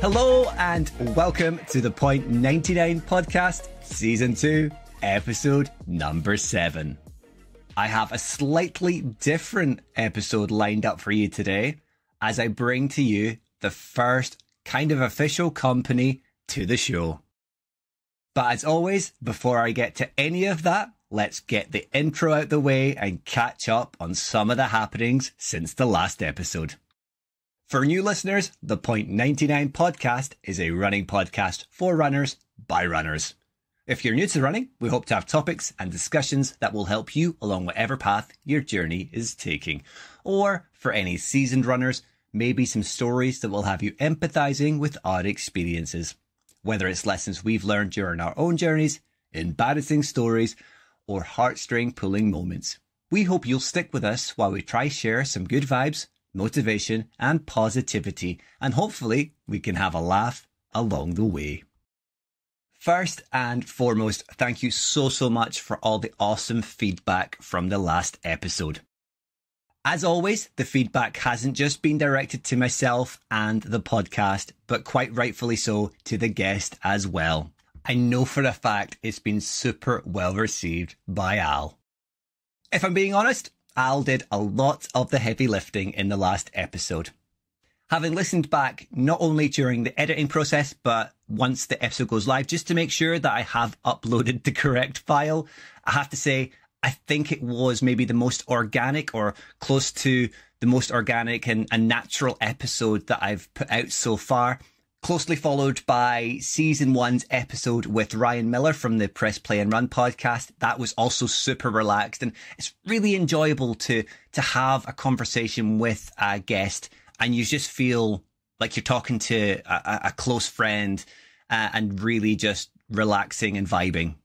Hello and welcome to the Point 99 podcast, season 2, episode number 7. I have a slightly different episode lined up for you today as I bring to you the first kind of official company to the show. But as always, before I get to any of that, let's get the intro out the way and catch up on some of the happenings since the last episode. For new listeners, the Point 99 podcast is a running podcast for runners by runners. If you're new to running, we hope to have topics and discussions that will help you along whatever path your journey is taking. Or for any seasoned runners, maybe some stories that will have you empathizing with our experiences. Whether it's lessons we've learned during our own journeys, embarrassing stories, or heartstring pulling moments. We hope you'll stick with us while we try share some good vibes, motivation, and positivity, and hopefully we can have a laugh along the way. First and foremost, thank you so much for all the awesome feedback from the last episode. As always, the feedback hasn't just been directed to myself and the podcast, but quite rightfully so to the guest as well. I know for a fact it's been super well received by Al. If I'm being honest, Al did a lot of the heavy lifting in the last episode. Having listened back not only during the editing process, but once the episode goes live, just to make sure that I have uploaded the correct file, I have to say, I think it was maybe the most organic or close to the most organic and natural episode that I've put out so far. Closely followed by season 1's episode with Ryan Miller from the Press Play and Run podcast. That was also super relaxed, and it's really enjoyable to have a conversation with a guest and you just feel like you're talking to a close friend and really just relaxing and vibing.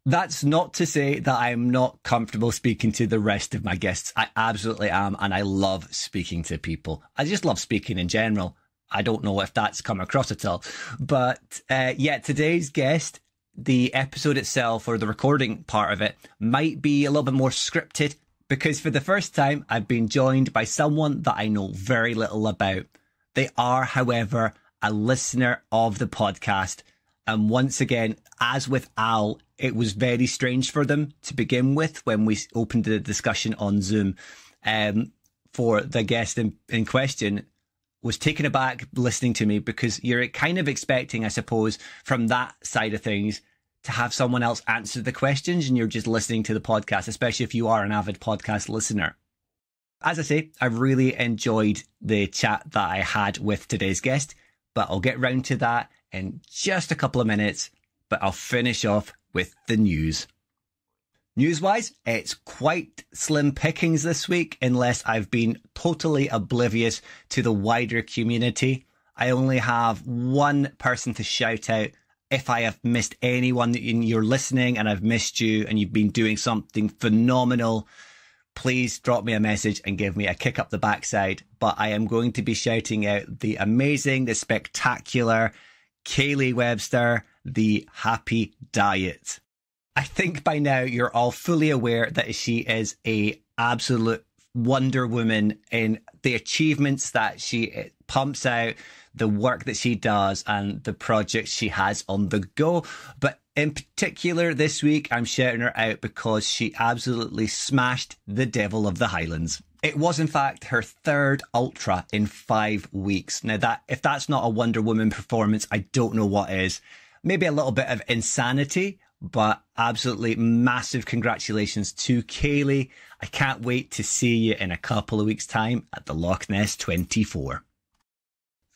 That's not to say that I'm not comfortable speaking to the rest of my guests. I absolutely am, and I love speaking to people. I just love speaking in general. I don't know if that's come across at all. But today's guest, the episode itself or the recording part of it might be a little bit more scripted because for the first time, I've been joined by someone that I know very little about. They are, however, a listener of the podcast. And once again, as with Al, it was very strange for them to begin with when we opened the discussion on Zoom for the guest in question. Was taken aback listening to me because you're kind of expecting, I suppose, from that side of things to have someone else answer the questions and you're just listening to the podcast, especially if you are an avid podcast listener. As I say, I really enjoyed the chat that I had with today's guest, but I'll get round to that in just a couple of minutes, but I'll finish off with the news. News-wise, it's quite slim pickings this week, unless I've been totally oblivious to the wider community. I only have one person to shout out. If I have missed anyone that you're listening and I've missed you and you've been doing something phenomenal, please drop me a message and give me a kick up the backside. But I am going to be shouting out the amazing, the spectacular Kaylee Webster, the Happy Diet. I think by now you're all fully aware that she is a absolute Wonder Woman in the achievements that she pumps out, the work that she does, and the projects she has on the go. But in particular this week, I'm shouting her out because she absolutely smashed the Devil of the Highlands. It was, in fact, her third ultra in 5 weeks. Now, if that's not a Wonder Woman performance, I don't know what is. Maybe a little bit of insanity, but absolutely massive congratulations to Kaylee. I can't wait to see you in a couple of weeks' time at the Loch Ness 24.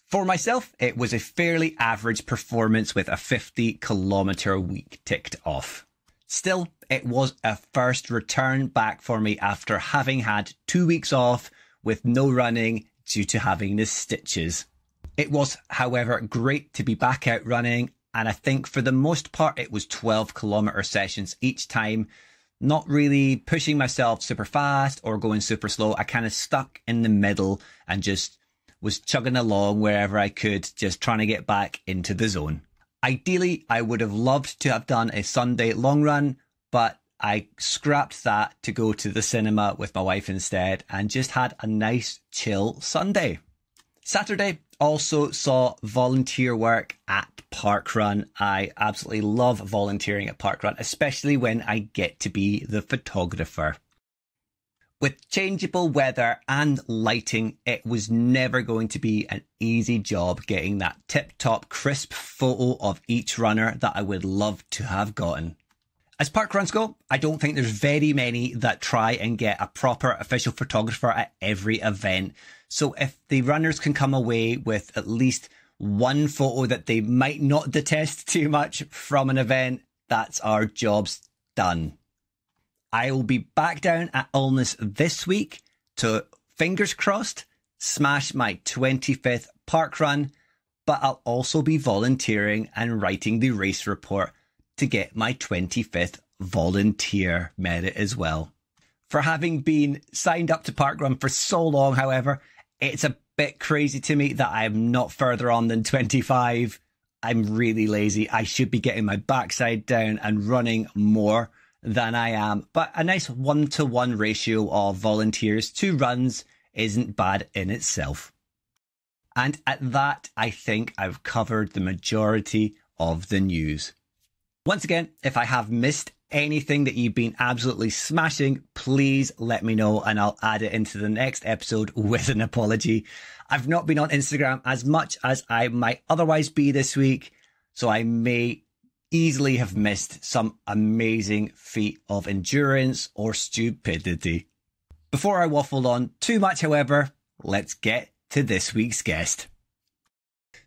For myself, it was a fairly average performance with a 50-kilometre week ticked off. Still, it was a first return back for me after having had 2 weeks off with no running due to having the stitches. It was, however, great to be back out running, and I think for the most part it was 12-kilometre sessions each time, not really pushing myself super fast or going super slow. I kind of stuck in the middle and just was chugging along wherever I could, just trying to get back into the zone. Ideally, I would have loved to have done a Sunday long run, but I scrapped that to go to the cinema with my wife instead and just had a nice chill Sunday. Saturday also saw volunteer work at Parkrun. I absolutely love volunteering at Parkrun, especially when I get to be the photographer. With changeable weather and lighting, it was never going to be an easy job getting that tip-top crisp photo of each runner that I would love to have gotten. As parkruns go, I don't think there's very many that try and get a proper official photographer at every event. So if the runners can come away with at least one photo that they might not detest too much from an event, that's our job's done. I will be back down at Ulnes this week to, fingers crossed, smash my 25th parkrun, but I'll also be volunteering and writing the race report to get my 25th volunteer merit as well. For having been signed up to parkrun for so long, however, it's a bit crazy to me that I'm not further on than 25. I'm really lazy. I should be getting my backside down and running more than I am. But a nice 1-to-1 ratio of volunteers to runs isn't bad in itself. And at that, I think I've covered the majority of the news. Once again, if I have missed anything that you've been absolutely smashing, please let me know and I'll add it into the next episode with an apology. I've not been on Instagram as much as I might otherwise be this week, so I may easily have missed some amazing feat of endurance or stupidity. Before I waffle on too much, however, let's get to this week's guest.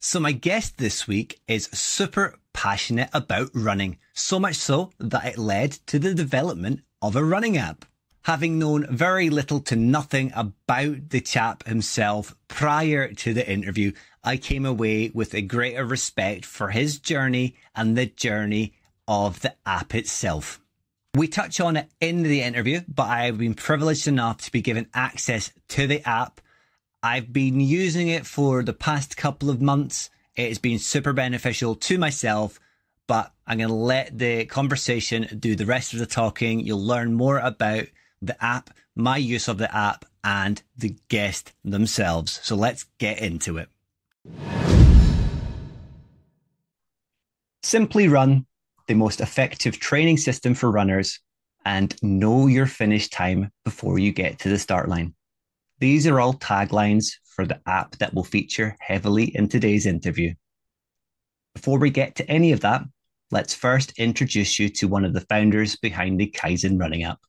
So my guest this week is super passionate about running, so much so that it led to the development of a running app. Having known very little to nothing about the chap himself prior to the interview, I came away with a greater respect for his journey and the journey of the app itself. We touch on it in the interview, but I have been privileged enough to be given access to the app. I've been using it for the past couple of months. It's been super beneficial to myself, but I'm going to let the conversation do the rest of the talking. You'll learn more about the app, my use of the app, and the guest themselves. So let's get into it. Simply Run, the most effective training system for runners, and know your finish time before you get to the start line. These are all taglines for the app that will feature heavily in today's interview. Before we get to any of that, let's first introduce you to one of the founders behind the Kaizen running app.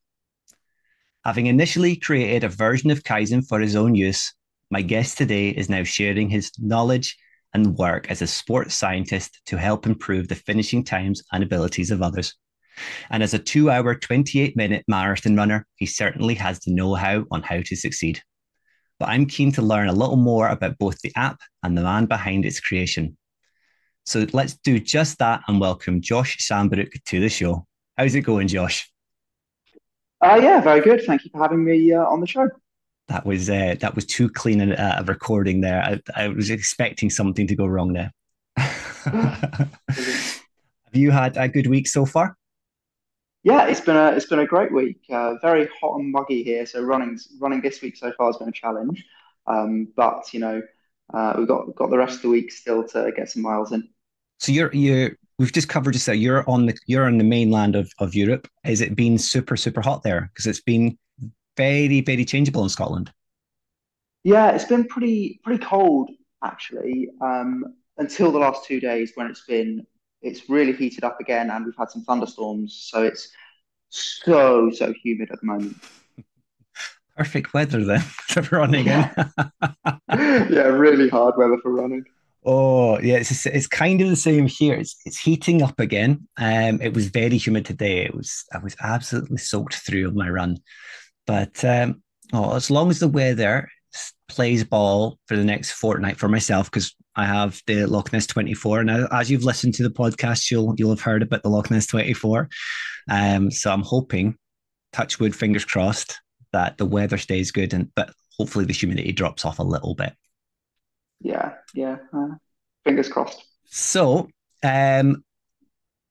Having initially created a version of Kaizen for his own use, my guest today is now sharing his knowledge and work as a sports scientist to help improve the finishing times and abilities of others. And as a 2-hour, 28-minute marathon runner, he certainly has the know-how on how to succeed. But I'm keen to learn a little more about both the app and the man behind its creation. So let's do just that and welcome Josh Sambrook to the show. How's it going, Josh? Yeah, very good. Thank you for having me on the show. That was too clean a recording there. I was expecting something to go wrong there. Have you had a good week so far? Yeah, it's been a great week. Very hot and muggy here, so running this week so far has been a challenge. But we've got the rest of the week still to get some miles in. So we've just covered this out. You're on the mainland of Europe. Has it been super, super hot there? Because it's been very, very changeable in Scotland. Yeah, it's been pretty cold actually, until the last 2 days when it's really heated up again and we've had some thunderstorms. So it's so humid at the moment. Perfect weather then for running in. Yeah, really hard weather for running. Oh yeah, it's kind of the same here. It's heating up again. It was very humid today. I was absolutely soaked through on my run. But as long as the weather plays ball for the next fortnight for myself, because I have the Loch Ness 24. Now, as you've listened to the podcast, you'll have heard about the Loch Ness 24. So I'm hoping, touch wood, fingers crossed, that the weather stays good, but hopefully the humidity drops off a little bit. Yeah. Fingers crossed. So,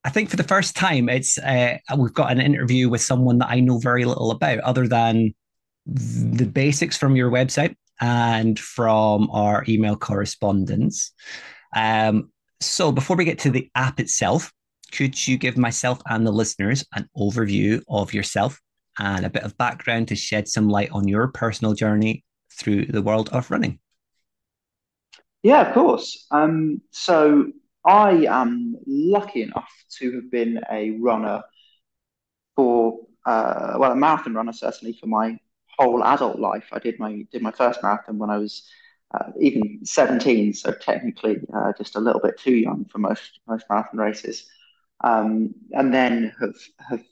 I think for the first time, we've got an interview with someone that I know very little about, other than the basics from your website and from our email correspondence. So before we get to the app itself, could you give myself and the listeners an overview of yourself and a bit of background to shed some light on your personal journey through the world of running? Yeah, of course. So I am lucky enough to have been a runner for well, a marathon runner certainly for my whole adult life. I did my first marathon when I was even 17, so technically just a little bit too young for most marathon races. And then have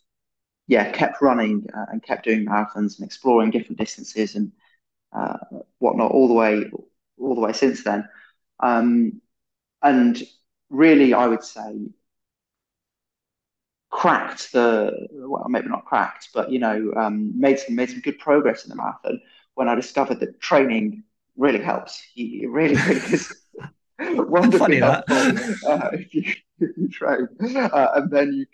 yeah kept running and kept doing marathons and exploring different distances and uh, whatnot all the way since then. Um, and really, I would say cracked the well, maybe not cracked, but made some good progress in the marathon when I discovered that training really helps. It really is wonderfully Funny that. helpful if you train, and then you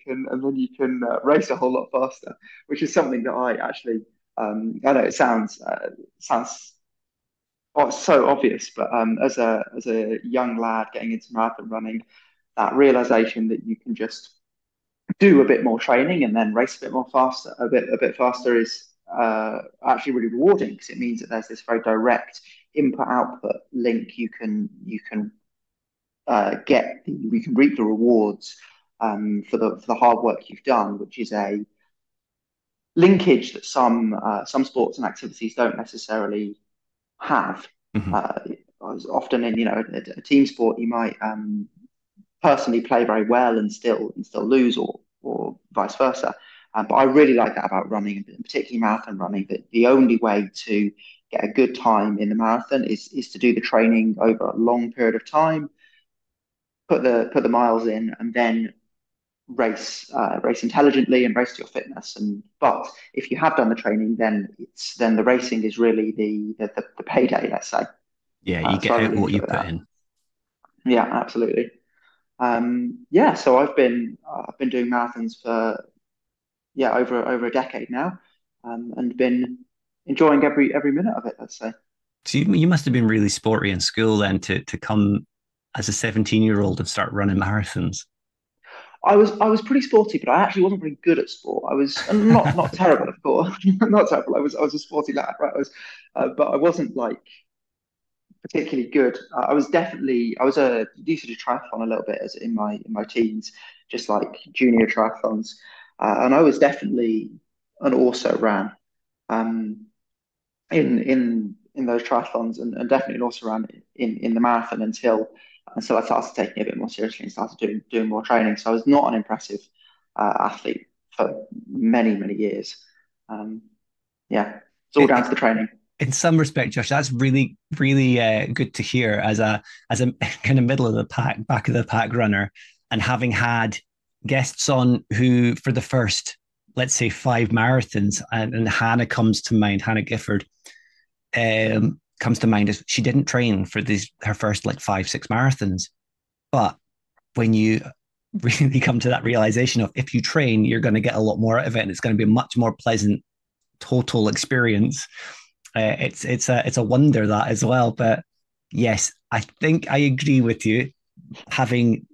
can race a whole lot faster, which is something that I actually I know it sounds oh, it's so obvious, but as a young lad getting into marathon running, that realization that you can just do a bit more training and then race a bit more faster, a bit faster is actually really rewarding because it means that there's this very direct input output link. You can reap the rewards for the hard work you've done, which is a linkage that some sports and activities don't necessarily have. Mhm. Uh, Often in a team sport, you might personally play very well and still lose, or vice versa. But I really like that about running, and particularly marathon running. That the only way to get a good time in the marathon is to do the training over a long period of time, put the miles in, and then race intelligently and race to your fitness. And but if you have done the training, then the racing is really the payday, let's say. Yeah, you So get I out really what you enjoy put that. in. Yeah, absolutely. Yeah, so I've been doing marathons for over a decade now, and been enjoying every minute of it. Let's say So you must have been really sporty in school then to come as a 17-year-old and start running marathons. I was pretty sporty, but I actually wasn't very good at sport. I was not terrible, of course, not terrible. I was a sporty lad, right? But I wasn't like particularly good. I used to do triathlon a little bit as in my teens, just like junior triathlons, and I was definitely an also ran. Um, in those triathlons, and definitely also ran in the marathon until I started taking it a bit more seriously and started doing more training. So I was not an impressive athlete for many years. Um, yeah, it's all It, down it, to the training. in some respect, Josh, that's really, really good to hear as a kind of middle of the pack, back of the pack runner, and having had guests on who, for the first, let's say, 5 marathons, and Hannah comes to mind, Hannah Gifford, comes to mind as she didn't train for these her first like 5, 6 marathons, but when you really come to that realization of if you train, you're going to get a lot more out of it, and it's going to be a much more pleasant total experience. It's a wonder that as well. But yes, I think I agree with you. Having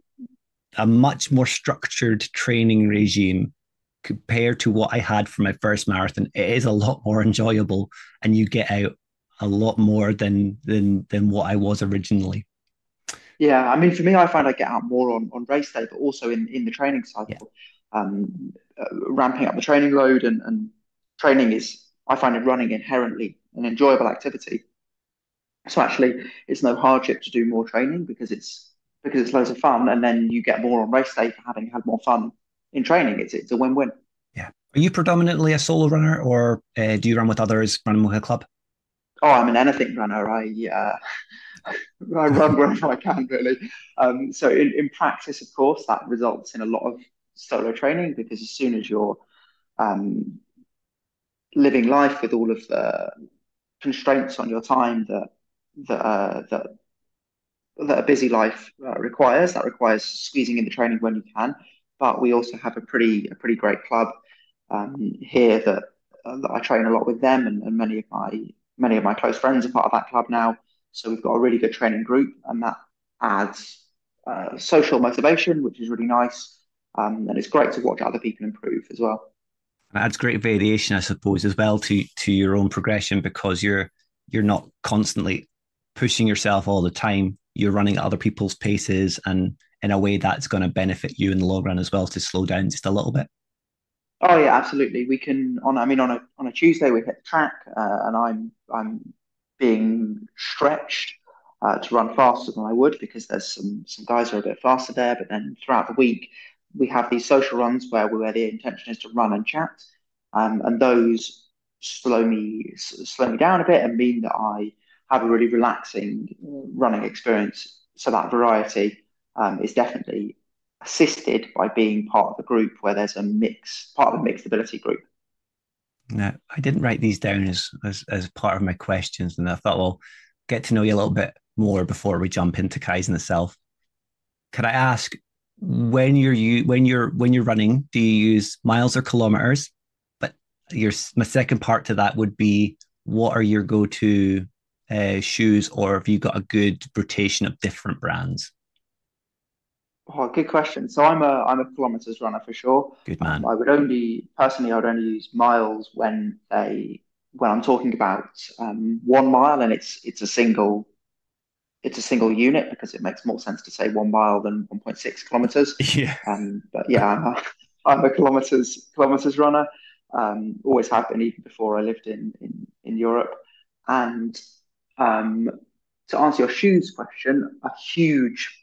a much more structured training regime compared to what I had for my first marathon, it is a lot more enjoyable, and you get out a lot more than what I was originally. Yeah, I mean, for me, I find I get out more on race day, but also in the training Yeah, cycle, ramping up the training load and training is, I find it running inherently an enjoyable activity. So actually, it's no hardship to do more training because it's loads of fun, and then you get more on race day for having had more fun in training. It's a win-win. yeah. Are you predominantly a solo runner, or do you run with others, run with a club? Oh, I'm an anything runner. I run wherever I can, really. So in practice, of course, that results in a lot of solo training because as soon as you're um, living life with all of the constraints on your time that a busy life requires, that requires squeezing in the training when you can. But we also have a pretty great club here that I train a lot with them, and many of many of my close friends are part of that club now. So we've got a really good training group, and that adds social motivation, which is really nice. And it's great to watch other people improve as well. It adds great variation, I suppose, as well to your own progression because you're not constantly pushing yourself all the time. You're running at other people's paces, and in a way that's going to benefit you in the long run as well to slow down just a little bit. Oh yeah, absolutely. We can I mean, on a Tuesday we hit the track, and I'm being stretched to run faster than I would because there's some guys who are a bit faster there. But then throughout the week we have these social runs where the intention is to run and chat, and those slow me down a bit and mean that I have a really relaxing running experience. So that variety is definitely assisted by being part of a group where there's part of a mixed ability group. Now, I didn't write these down as part of my questions, and I thought, well, get to know you a little bit more before we jump into Kaizen itself. Could I ask when you're running, do you use miles or kilometers? But my second part to that would be, what are your go-to shoes, or have you got a good rotation of different brands? Oh, good question. So I'm a kilometers runner for sure. Good man. I would only use miles when I'm talking about 1 mile, and it's a single unit because it makes more sense to say 1 mile than 1.6 kilometers. Yeah. But yeah, I'm a kilometers runner. Always have been even before I lived in Europe. And um, to answer your shoes question, a huge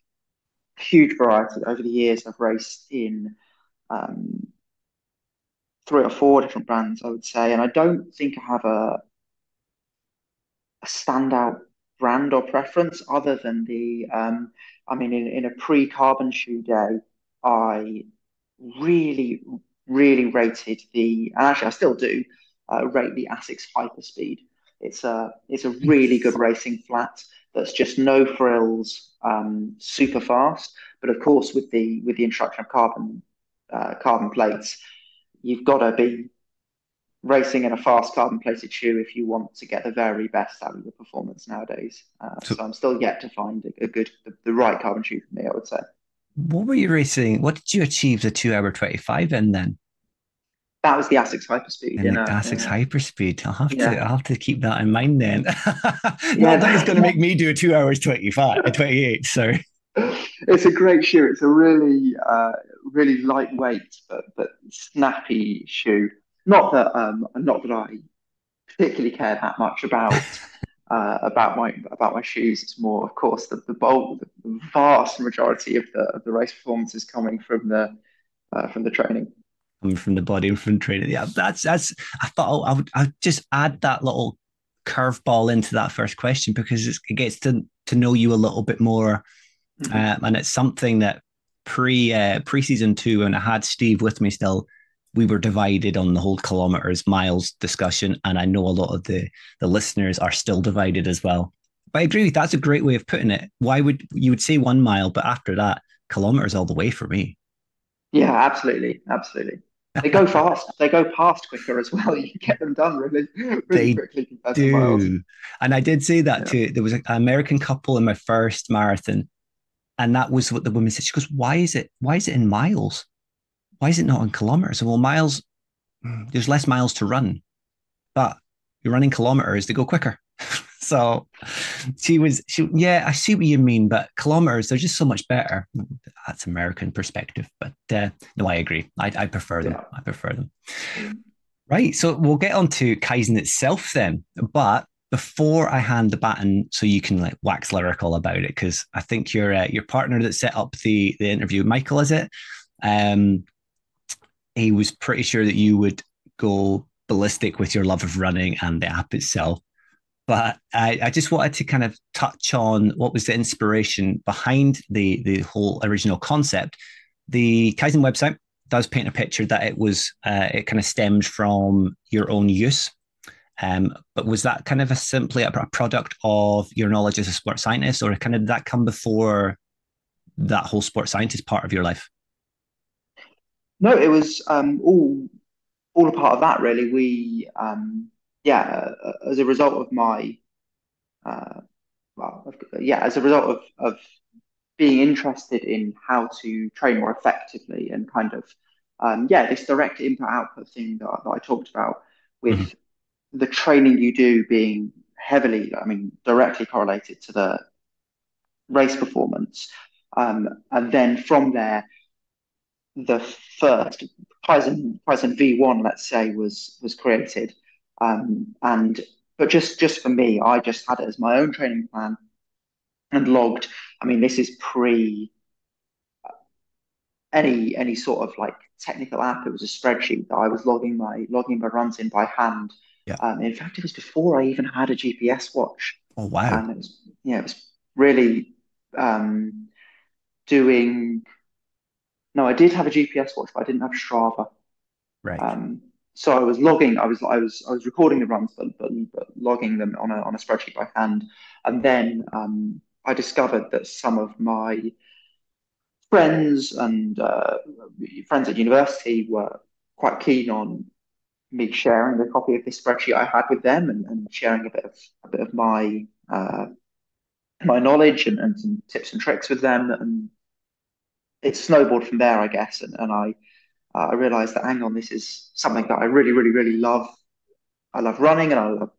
variety over the years. I've raced in um, 3 or 4 different brands, I would say, and I don't think I have a standout brand or preference other than I mean, in a pre-carbon shoe day, I really, really rated and actually I still do, rate the Asics Hyperspeed. It's a really good Nice. racing flat that's just no frills, super fast. But of course, with the introduction of carbon plates, you've got to be racing in a fast carbon plated shoe if you want to get the very best out of your performance nowadays. So So I'm still yet to find the right carbon shoe for me, I would say. what were you racing? What did you achieve the 2 hour 25 in then? That was the Asics Hyperspeed In the Asics Hyperspeed. yeah, I'll have to keep that in mind then. Not that it's yeah. going to make me do 2 hours 25, 28. Sorry. It's a great shoe. It's a really lightweight but snappy shoe. Not that I particularly care that much about my shoes. It's more, of course, the vast majority of the race performance is coming from the training. Coming from the body and from training. Yeah, that's. I thought I'd just add that little curveball into that first question because it gets to know you a little bit more, Mhm. and it's something that pre season two, and I had Steve with me still. We were divided on the whole kilometers miles discussion, and I know a lot of the listeners are still divided as well. But I agree with that's a great way of putting it. Why would you would say 1 mile, but after that, kilometers all the way for me. Yeah, absolutely, absolutely. They go fast. They go past quicker as well. You can get them done really They quickly compared to miles. do. And I did say that Yeah. too. There was an American couple in my first marathon, and that was what the woman said. She goes, why is it in miles? Why is it not in kilometers? Well, miles, there's less miles to run, but you're running kilometers, they go quicker. So yeah, I see what you mean, but kilometers, they're just so much better. That's American perspective, but no, I agree. I prefer them. Yeah. I prefer them. Right. So we'll get on to Kaizen itself then. But before I hand the baton, so you can like wax lyrical about it, because I think your partner that set up the interview, Michael, is it? Um, he was pretty sure that you would go ballistic with your love of running and the app itself. But I just wanted to kind of touch on what was the inspiration behind the whole original concept. The Kaizen website does paint a picture that it kind of stemmed from your own use. But was that kind of simply a product of your knowledge as a sports scientist, or kind of did that come before that whole sports scientist part of your life? No, it was all a part of that really. yeah, as a result of my uh, as a result of being interested in how to train more effectively and kind of this direct input output thing that I talked about Mhm. with the training you do being heavily, I mean, directly correlated to the race performance. And then from there, the first Kaizen V1, let's say, was created. And but just for me, I just had it as my own training plan and logged. I mean, this is pre any sort of like technical app. It was a spreadsheet that I was logging my runs in by hand. Yeah. In fact, it was before I even had a GPS watch. Oh, wow. It was it was really um, doing. No, I did have a GPS watch, but I didn't have Strava. Right. Um, so I was logging. I was recording the runs, but logging them on a spreadsheet by hand. And then I discovered that some of my friends and friends at university were quite keen on me sharing a copy of this spreadsheet I had with them and sharing a bit of my knowledge and some tips and tricks with them. And it snowballed from there, I guess. And I realized that hang on, this is something that I really, really, really love. I love running and I love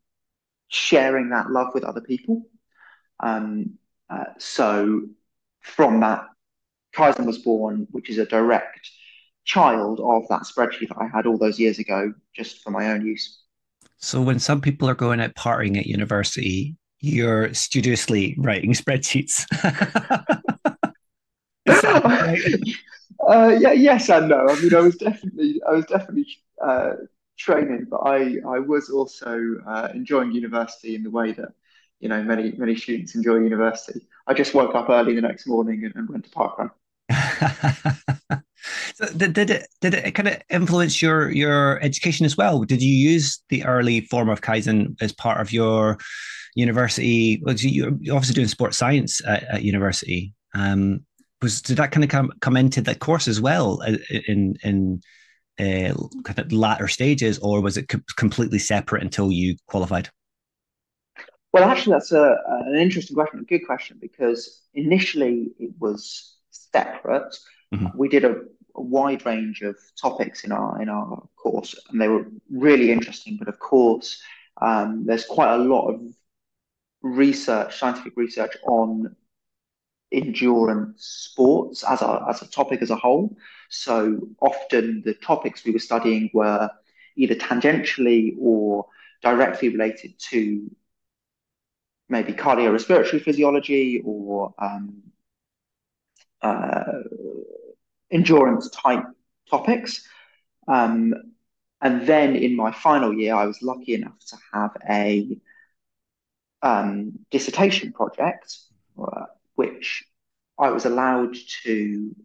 sharing that love with other people. So from that, Kaizen was born, which is a direct child of that spreadsheet that I had all those years ago, just for my own use. So when some people are going out partying at university, you're studiously writing spreadsheets. Is that right? Yeah, yes and no. I mean, I was definitely training, but I was also enjoying university in the way that many students enjoy university. I just woke up early the next morning and went to parkrun. So did it kind of influence your education as well? Did you use the early form of Kaizen as part of your university? Was you're obviously doing sports science at university. Did that kind of come into that course as well in kind of latter stages, or was it completely separate until you qualified? Well, actually, that's an interesting question, a good question, because initially it was separate. Mhm. We did a wide range of topics in our course, and they were really interesting. But of course, there's quite a lot of scientific research on endurance sports as a topic as a whole. So often the topics we were studying were either tangentially or directly related to maybe cardiorespiratory physiology or uh, endurance type topics. Um, and then in my final year, I was lucky enough to have a dissertation project, which I was allowed to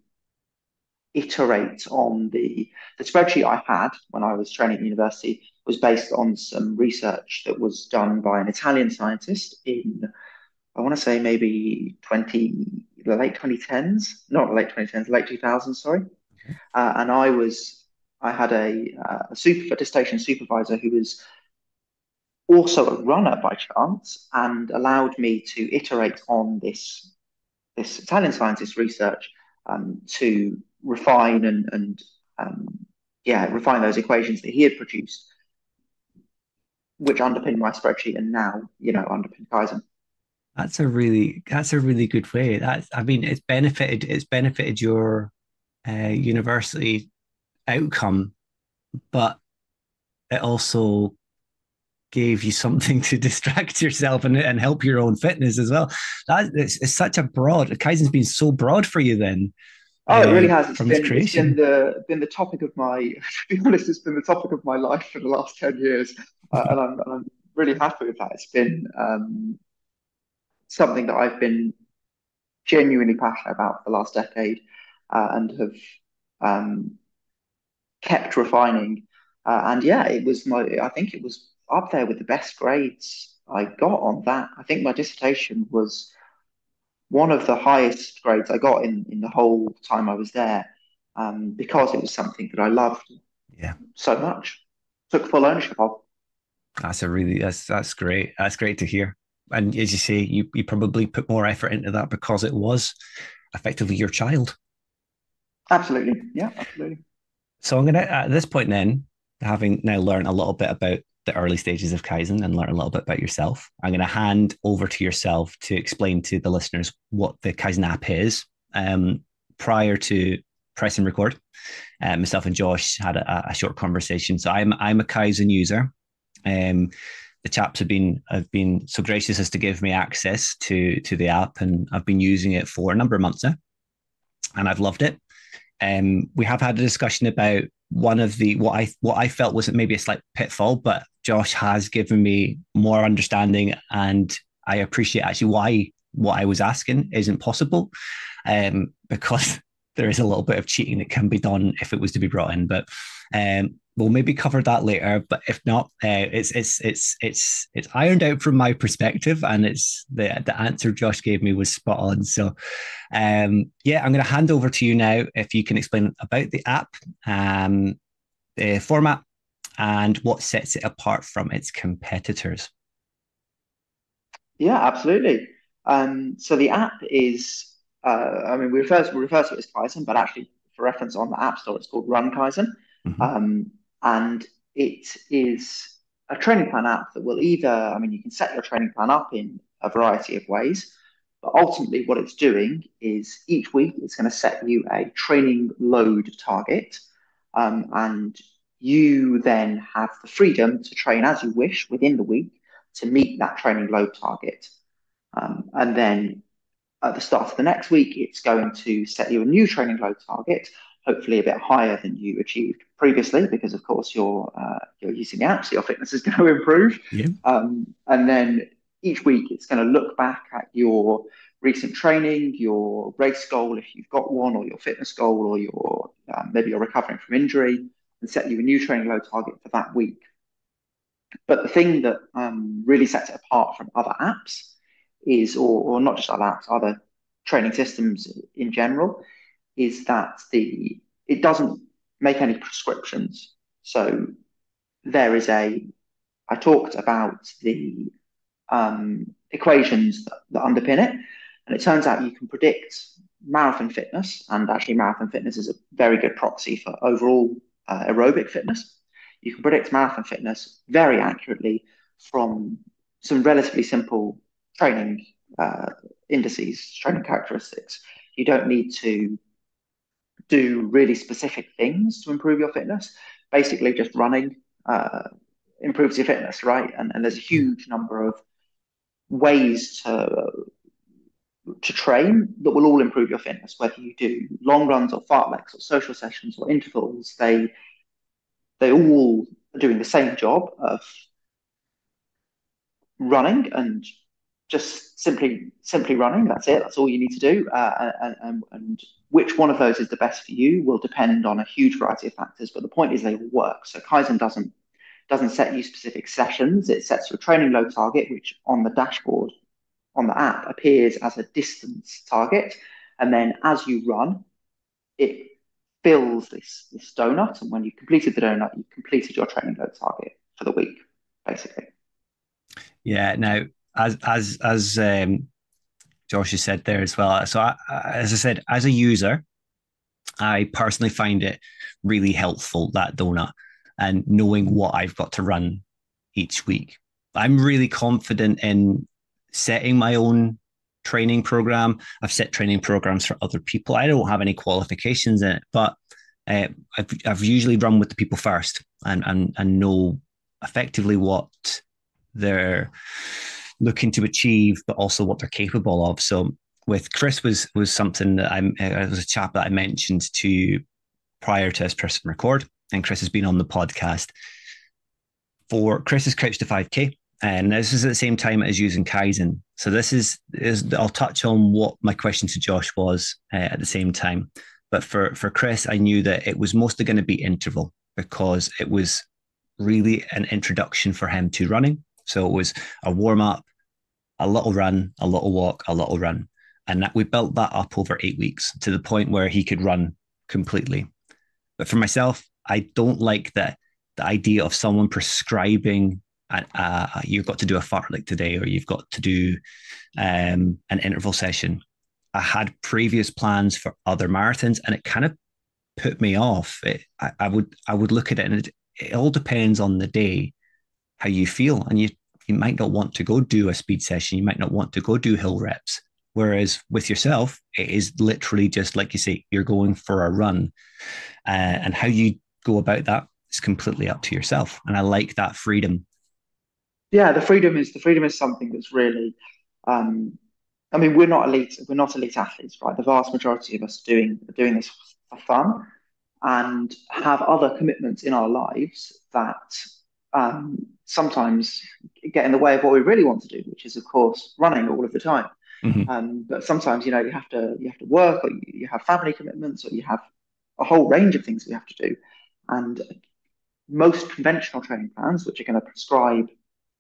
iterate on the spreadsheet I had when I was training at university was based on some research that was done by an Italian scientist in I want to say maybe the late 2010s, not late 2010s, late 2000s, sorry. And I had a dissertation supervisor who was also a runner by chance and allowed me to iterate on this Italian scientist research to refine and refine those equations that he had produced, which underpinned my spreadsheet and now, underpin Kaizen. That's a really good way. That's I mean it's benefited your university outcome, but it also gave you something to distract yourself and help your own fitness as well. It's such a broad. Kaizen's been so broad for you then Oh, it really has. It's from its been it's been creation. the topic of my to be honest, it's been the topic of my life for the last 10 years, and I'm really happy with that. It's been something that I've been genuinely passionate about for the last decade, and have um, kept refining. And yeah, I think it was up there with the best grades I got on that. I think my dissertation was one of the highest grades I got in the whole time I was there, because it was something that I loved Yeah. so much, took full ownership of. That's great. That's great to hear. And as you say, you probably put more effort into that because it was effectively your child. Absolutely. Yeah, absolutely. So I'm gonna at this point then, having now learned a little bit about the early stages of Kaizen and learn a little bit about yourself, I'm gonna hand over to yourself to explain to the listeners what the Kaizen app is. Prior to pressing record, myself and Josh had a short conversation. So I'm a Kaizen user. Um, the chaps have been so gracious as to give me access to the app, and I've been using it for a number of months now, and I've loved it. We have had a discussion about one of the what I felt was maybe a slight pitfall, but Josh has given me more understanding, and I appreciate actually why what I was asking isn't possible, because there is a little bit of cheating that can be done if it was to be brought in. But we'll maybe cover that later. But if not, it's ironed out from my perspective, and it's the answer Josh gave me was spot on. So yeah, I'm going to hand over to you now if you can explain about the app, the format, and what sets it apart from its competitors. Yeah, absolutely. So the app is, I mean, we refer to it as Kaizen, but actually, for reference on the App Store, it's called Run Kaizen. Mm-hmm. And it is a training plan app that will either, I mean, you can set your training plan up in a variety of ways, but ultimately, what it's doing is each week it's going to set you a training load target. And you then have the freedom to train as you wish within the week to meet that training load target. And then at the start of the next week, it's going to set you a new training load target, hopefully a bit higher than you achieved previously, because of course you're using the app, so your fitness is going to improve. Yeah. And then each week, it's going to look back at your recent training, your race goal if you've got one, or your fitness goal, or your maybe you're recovering from injury, and set you a new training load target for that week. But the thing that really sets it apart from other apps is, or not just other apps, other training systems in general, is that it doesn't make any prescriptions. So there is I talked about the equations that underpin it, and it turns out you can predict marathon fitness, and actually marathon fitness is a very good proxy for overall aerobic fitness. You can predict marathon fitness very accurately from some relatively simple training indices, training characteristics. You don't need to do really specific things to improve your fitness. Basically, just running improves your fitness, right? And there's a huge number of ways to train that will all improve your fitness, whether you do long runs or fartleks or social sessions or intervals. They all are doing the same job of running and just simply running. That's it. That's all you need to do. And which one of those is the best for you will depend on a huge variety of factors. But the point is they all work. So Kaizen doesn't set you specific sessions. It sets your training load target, which on the dashboard on the app appears as a distance target. And then as you run, it fills this donut. And when you completed the donut, you completed your training load target for the week, basically. Yeah. Now, as Josh has said there as well. So, as I said, as a user, I personally find it really helpful, that donut, and knowing what I've got to run each week. I'm really confident in setting my own training program. I've set training programs for other people. I don't have any qualifications in it, but I've usually run with the people first, and know effectively what they're looking to achieve, but also what they're capable of. So with Chris was something that it was a chap that I mentioned to prior to us pressing record, and Chris has been on the podcast. For Chris is Couch to 5K, and this is at the same time as using Kaizen. So this is I'll touch on what my question to Josh was at the same time. But for Chris, I knew that it was mostly going to be interval, because it was really an introduction for him to running. So it was a warm up, a little run, a little walk, a little run. And that we built that up over 8 weeks to the point where he could run completely. But for myself, I don't like the idea of someone prescribing you've got to do a fartlek today, or you've got to do an interval session. I had previous plans for other marathons, and it kind of put me off. I would look at it, and it all depends on the day, how you feel, and you might not want to go do a speed session. You might not want to go do hill reps. Whereas with yourself, it is literally just like you say, you're going for a run, and how you go about that is completely up to yourself. And I like that freedom. Yeah, the freedom is something that's really. Um, I mean, we're not elite athletes, right? The vast majority of us doing this for fun, and have other commitments in our lives that sometimes get in the way of what we really want to do, which is, of course, running all of the time. Mm-hmm. But sometimes, you have to work, or you have family commitments, or you have a whole range of things we have to do. And most conventional training plans, which are going to prescribe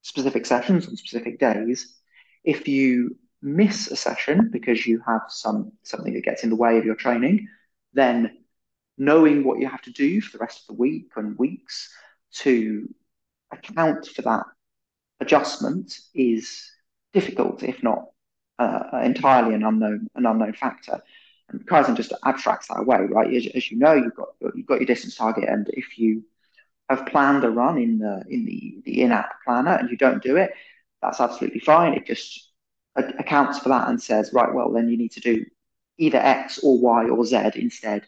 specific sessions on specific days, if you miss a session because you have something that gets in the way of your training, then knowing what you have to do for the rest of the week and weeks to account for that adjustment is difficult, if not entirely an unknown factor. And Kaizen just abstracts that away, right? As you know, you've got your distance target, and if you have planned a run in the in-app planner and you don't do it, that's absolutely fine. It just accounts for that and says, right, well, then you need to do either X or Y or Z instead,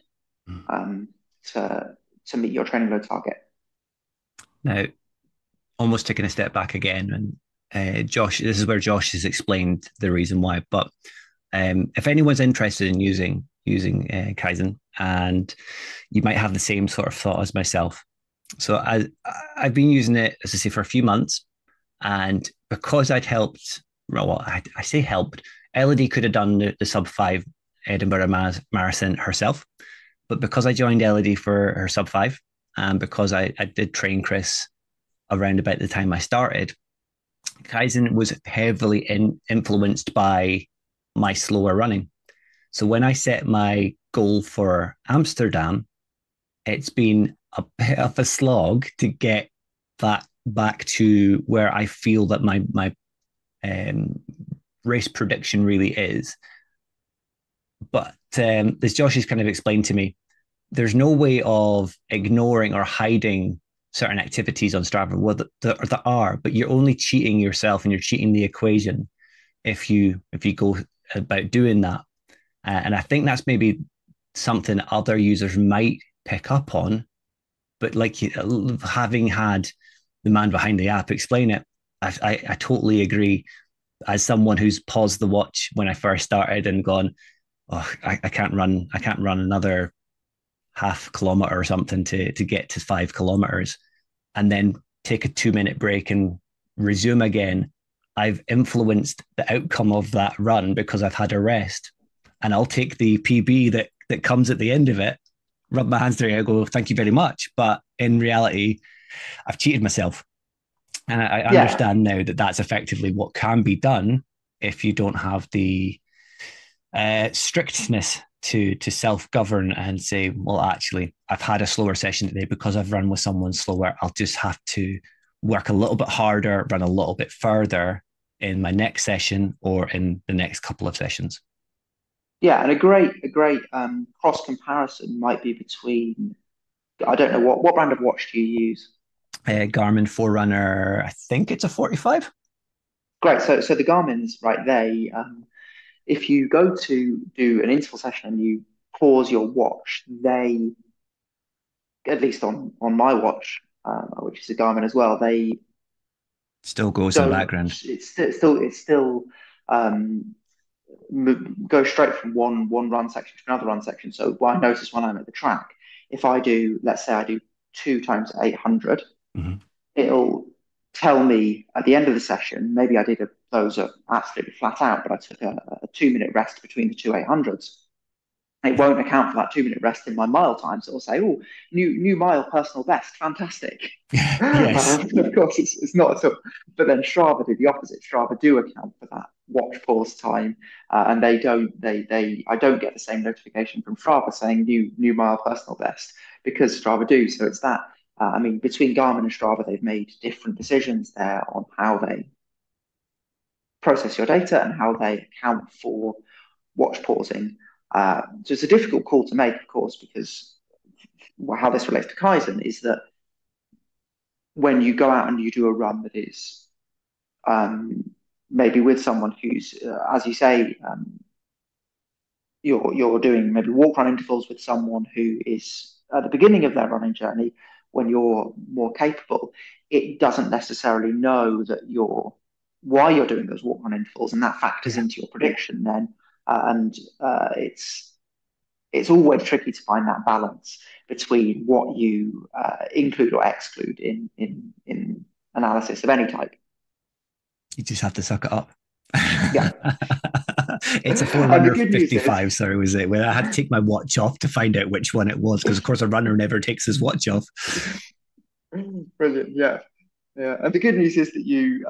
um, to meet your training load target. Now, almost taking a step back again, and Josh, this is where Josh has explained the reason why. But if anyone's interested in using Kaizen, and you might have the same sort of thought as myself. So I've been using it, as I say, for a few months, and because I'd helped, well, I say helped. Elodie could have done the sub 5 Edinburgh Marathon herself, but because I joined Elodie for her sub 5, and because I did train Chris around about the time I started, Kaizen was heavily influenced by my slower running. So when I set my goal for Amsterdam, it's been a bit of a slog to get that back to where I feel that my um, race prediction really is. But as Josh has kind of explained to me, there's no way of ignoring or hiding certain activities on Strava. Well, there are, but you're only cheating yourself, and you're cheating the equation if you go about doing that. And I think that's maybe something other users might pick up on. But like having had the man behind the app explain it, I totally agree. As someone who's paused the watch when I first started and gone, oh, I can't run another half kilometer or something to get to 5 kilometers, and then take a 2 minute break and resume again. I've influenced the outcome of that run because I've had a rest, and I'll take the PB that comes at the end of it, rub my hands together, I go, thank you very much. But in reality, I've cheated myself. And I Yeah, understand now that that's effectively what can be done if you don't have the strictness to self govern and say, well, actually, I've had a slower session today because I've run with someone slower. I'll just have to work a little bit harder, run a little bit further in my next session or in the next couple of sessions. yeah, and a great cross comparison might be between. I don't know what brand of watch do you use? Garmin Forerunner, I think it's a 45. Great. So the Garmin's, right, they if you go to do an interval session and you pause your watch, they, at least on my watch, which is a Garmin as well, they Still goes in the don't. background. It's still um, go straight from one run section to another run section. So what I notice when I'm at the track, if I do, let's say I do 2 times 800, Mm-hmm. it'll tell me at the end of the session, maybe I did those are absolutely flat out, but I took a 2 minute rest between the two 800s. It won't account for that 2 minute rest in my mile time. So it'll say, oh, new mile personal best, fantastic. Yes. Of course, it's not at all. But then Strava do the opposite. Strava do account for that watch pause time, and they don't. I don't get the same notification from Strava saying new mile personal best because Strava do. So it's that I mean, between Garmin and Strava, they've made different decisions there on how they process your data and how they account for watch pausing. So it's a difficult call to make, of course, because how this relates to Kaizen is that when you go out and you do a run that is um, maybe with someone who's, as you say, you're doing maybe walk run intervals with someone who is at the beginning of their running journey when you're more capable, it doesn't necessarily know that you're why you're doing those walk run intervals, and that factors Yeah. into your prediction then. And it's always tricky to find that balance between what you include or exclude in analysis of any type. You just have to suck it up. Yeah. It's a And the Forerunner good news is, 55, sorry, was it? Where I had to take my watch off to find out which one it was, because of course a runner never takes his watch off. brilliant, yeah. Yeah, and the good news is that you,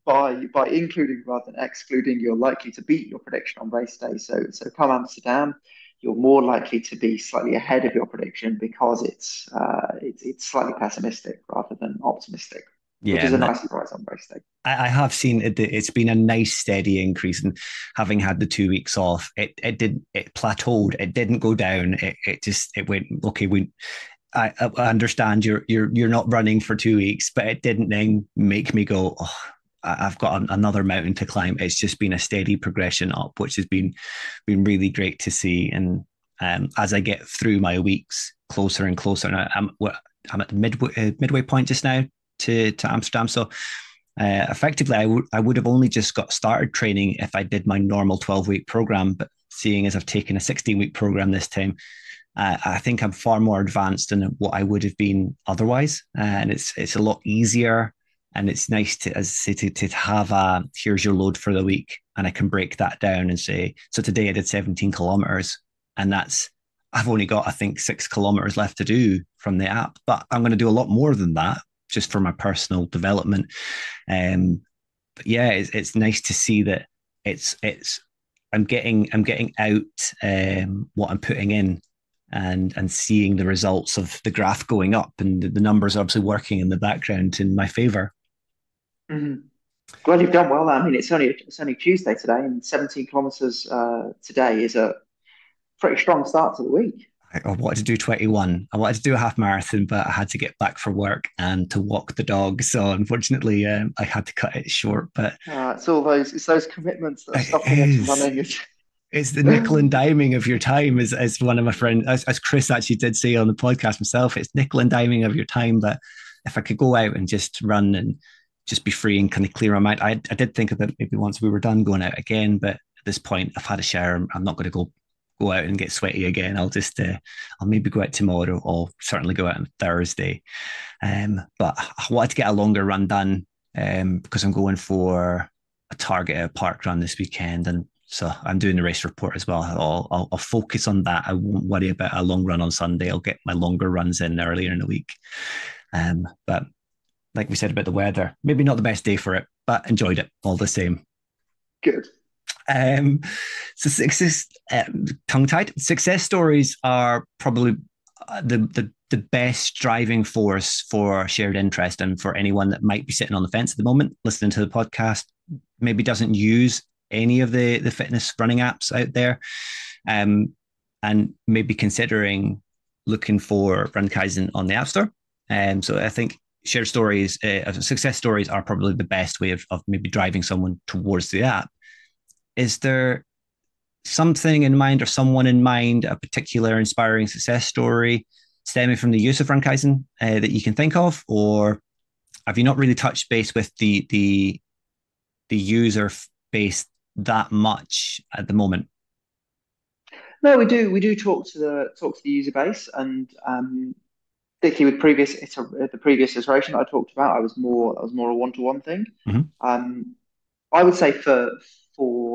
by including rather than excluding, you're likely to beat your prediction on race day. So come Amsterdam, you're more likely to be slightly ahead of your prediction because it's slightly pessimistic rather than optimistic, which Yeah, is a and nice surprise on race day. I have seen it. It's been a nice steady increase, and having had the 2 weeks off, it plateaued. It didn't go down. It went okay. I understand you're not running for 2 weeks, but it didn't then make me go, oh, I've got another mountain to climb. It's just been a steady progression up, which has been really great to see. And as I get through my weeks closer and closer, and I'm at the midway point just now to Amsterdam. So effectively, I would have only just got started training if I did my normal 12-week program. But seeing as I've taken a 16-week program this time, I think I'm far more advanced than what I would have been otherwise, and it's a lot easier. And it's nice to, as I say, to have here's your load for the week, and I can break that down and say, so today I did 17 kilometers, and I've only got I think 6 kilometers left to do from the app, but I'm going to do a lot more than that just for my personal development. But yeah, it's nice to see that it's I'm getting out what I'm putting in, and seeing the results of the graph going up, and the numbers are obviously working in the background in my favor. Mhm. Well, you've done well. I mean, it's only Tuesday today, and 17 kilometers today is a pretty strong start to the week. I wanted to do 21. I wanted to do a half marathon, but I had to get back for work and to walk the dog. So unfortunately, I had to cut it short. But It's those commitments that are it stopping us from is. running. It's the nickel and diming of your time, as one of my friends, as Chris actually did say on the podcast himself. It's nickel and diming of your time. But if I could go out and just run and just be free and kind of clear my mind, I did think about maybe once we were done going out again. But at this point, I've had a shower. I'm not going to go out and get sweaty again. I'll maybe go out tomorrow, or certainly go out on Thursday. But I wanted to get a longer run done, because I'm going for a target at a park run this weekend, and so I'm doing the race report as well. I'll focus on that. I won't worry about a long run on Sunday. I'll get my longer runs in earlier in the week. But like we said about the weather, maybe not the best day for it, but enjoyed it all the same. Good. Um, so success, tongue-tied. Success stories are probably the best driving force for shared interest, and for anyone that might be sitting on the fence at the moment, listening to the podcast, maybe doesn't use any of the fitness running apps out there, and maybe considering looking for Run Kaizen on the App Store. So I think shared stories, success stories, are probably the best way of maybe driving someone towards the app. Is there something in mind, or someone in mind, a particular inspiring success story stemming from the use of Rankeisen that you can think of, or have you not really touched base with the user base that much at the moment? No, we do talk to the user base, and particularly with the previous iteration that I talked about, I was more a one-to-one thing. Mm-hmm. Um, I would say for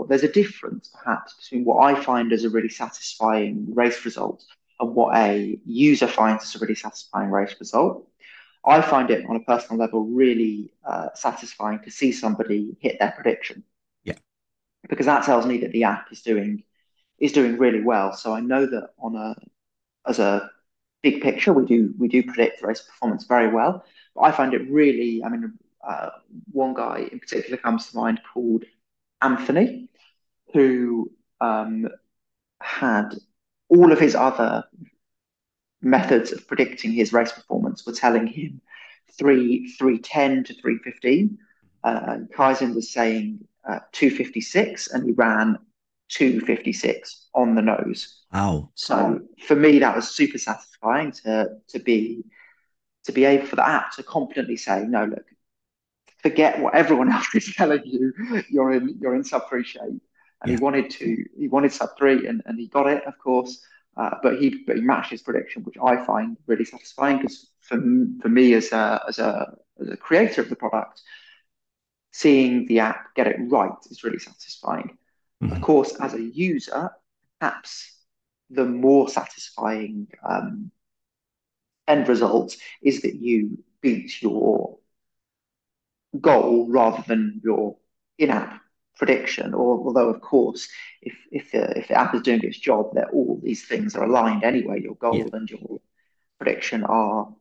there's a difference perhaps between what I find as a really satisfying race result and what a user finds as a really satisfying race result. I find it on a personal level really satisfying to see somebody hit their prediction, Yeah. because that tells me that the app is doing really well. So I know that on a as a big picture, we do predict race performance very well. But I find it really, I mean, one guy in particular comes to mind called Anthony, who had all of his other methods of predicting his race performance were telling him 310 to 315. Kaizen was saying 256, and he ran 256 on the nose. Wow. So for me, that was super satisfying to be able for the app to confidently say, no, look, forget what everyone else is telling you. You're in sub three shape, and Yeah. he wanted sub three, and he got it, of course. But he matched his prediction, which I find really satisfying because for me as a creator of the product, seeing the app get it right is really satisfying. Of Mhm. course, as a user, perhaps the more satisfying end result is that you beat your goal rather than your in-app prediction. Or although, of course, if the app is doing its job, that all these things are aligned anyway. Your Yeah. goal and your prediction are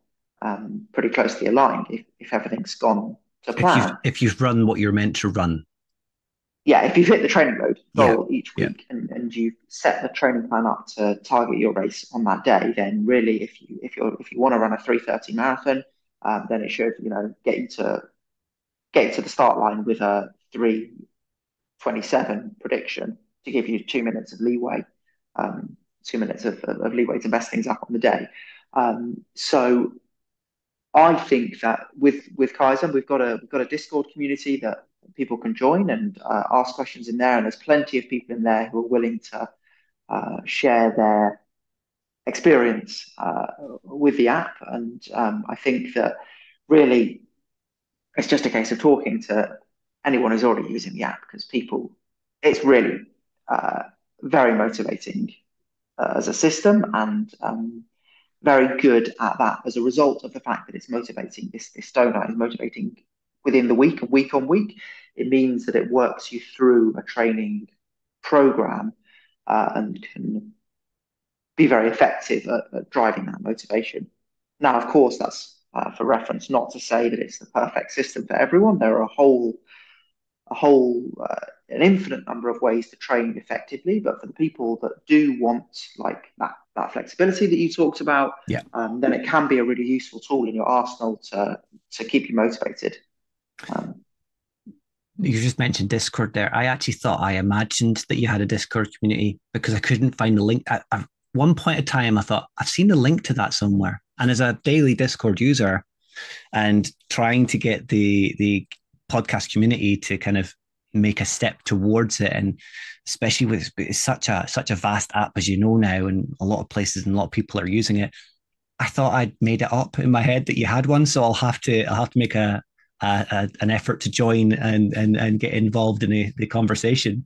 pretty closely aligned if everything's gone to plan. If you've run what you're meant to run. Yeah, if you've hit the training load Yeah. goal each Yeah. week and you set the training plan up to target your race on that day, then really, if you want to run a 3:30 marathon, then it should get you to the start line with a 3:27 prediction to give you 2 minutes of leeway, 2 minutes of leeway to mess things up on the day. So I think that with Kaizen, we've got a Discord community that people can join and ask questions in there, and there's plenty of people in there who are willing to share their experience with the app. And I think that really it's just a case of talking to anyone who's already using the app because it's really uh, very motivating as a system and very good at that as a result of the fact that it's motivating. This donut is motivating within the week and week on week. It means that it works you through a training program and can be very effective at driving that motivation. Now, of course, that's for reference, not to say that it's the perfect system for everyone. There are an infinite number of ways to train effectively, but for the people that do want like that flexibility that you talked about, Yeah. then it can be a really useful tool in your arsenal to keep you motivated. Um, You just mentioned Discord there. I actually thought I imagined that you had a Discord community because I couldn't find the link. At one point in time, I thought I've seen the link to that somewhere. And as a daily Discord user and trying to get the podcast community to kind of make a step towards it, and especially with it's such a vast app as you know now, and a lot of places and a lot of people are using it. I thought I'd made it up in my head that you had one, so I'll have to make an effort to join and get involved in the conversation.